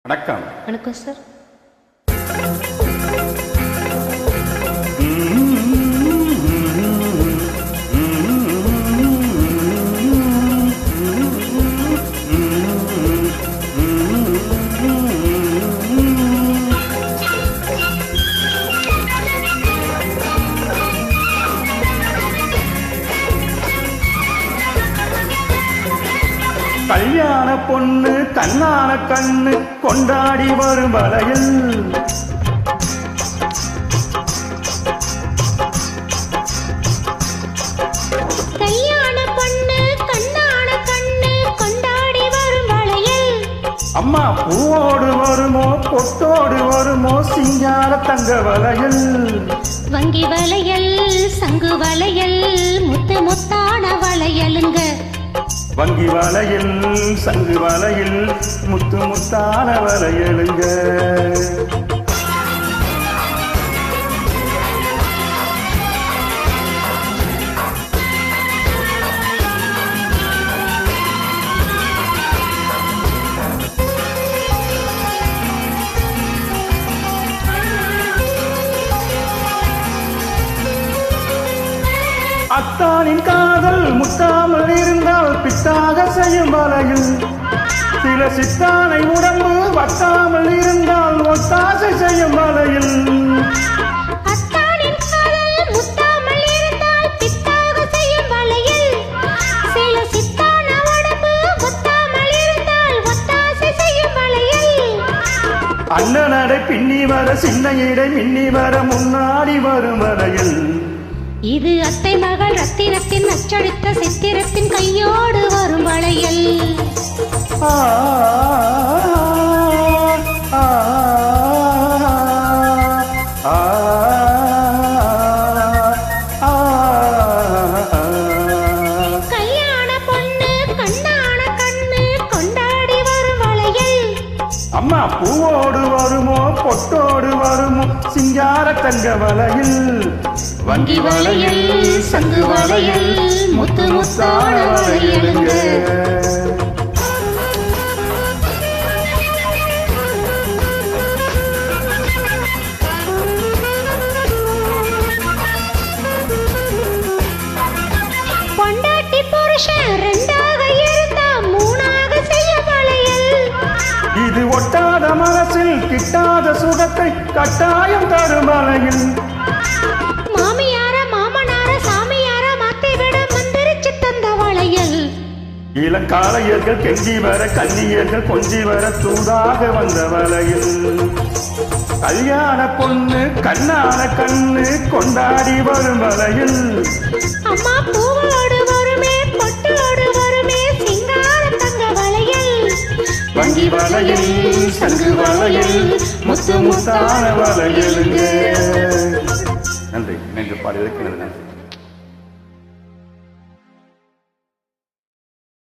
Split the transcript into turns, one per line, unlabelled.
வணக்கம்.
வணக்கம் சார்.
கல்யாண பொண்ணு கண்ணான கண்ணு கொண்டாடி வரும் வளையல்
கல்யாண பொண்ணு கண்ணான கண்ணு கொண்டாடி வரும் வளையல்.
அம்மா பூவோடு வருமோ பொட்டோடு வருமோ சிங்கார தங்க வளையல்.
வங்கி வளையல் சங்கு வளையல் முத்து முத்தான வளையலுங்க.
வங்கி வளையல் சங்கு வளையல் முத்து முத்தான வளையலுங்க. அத்தானின் காதல் முத்தாமல் இருந்தால் பித்தாக செய்யும் வளையல். சில சித்தானை உடம்பு வட்டாமல் இருந்தால் ஒத்தாசை செய்யும் வளையல்.
அத்தானின் காதல் முத்தாமல் இருந்தால் பித்தாக செய்யும் வளையல். சில சித்தான உடம்பு ஒத்தாமல் இருந்தால் ஒத்தாசை செய்யும் வளையல்.
அண்ணனடை பின்னி வர சின்ன இடை மின்னி வர முன்னாடி வரும் வளையல்.
இது அத்தை மகள் ரத்தினத்தின் அச்சடித்த சித்திரத்தின் கையோடு வரும் வளையல். கல்யாண பொண்ணு கண்ணான கண்ணு கொண்டாடி வரும் வளையல்.
அம்மா பூவோடு வருமோ பொட்டோடு வருமோ சிங்கார தங்க வளையல்.
வங்கி வளையல் சங்கு வளையல் முத்து முத்தான வளையலுங்க. பொண்டாட்டி புருஷன் ரெண்டாக இருந்தா மூணாக செய்ய வளையல்.
இது ஒட்டாத மனசில் கிட்டாத சுகத்தை கட்டாயம் தரும் வளையல்.
மாமியார மாமனார சாமியார மாத்தி விட மந்திரிச்சு தந்த வளையல்.
இளங்காளையர்கள் கெஞ்சி வர கன்னியர்கள் கொஞ்சி வர தூதாக வந்த வளையல். கல்யாண பொண்ணு கண்ணான கண்ணு கொண்டாடி வரும் வளையல்.
அம்மா பூவோடு வருமே பொட்டோடு வருமே சிங்கார தங்க வளையல்.
வங்கி வளையல் சங்கு வளையல் முத்து முத்தான வளையலுங்க. நன்றி. இணைந்து பாடுவதற்கு நன்றி.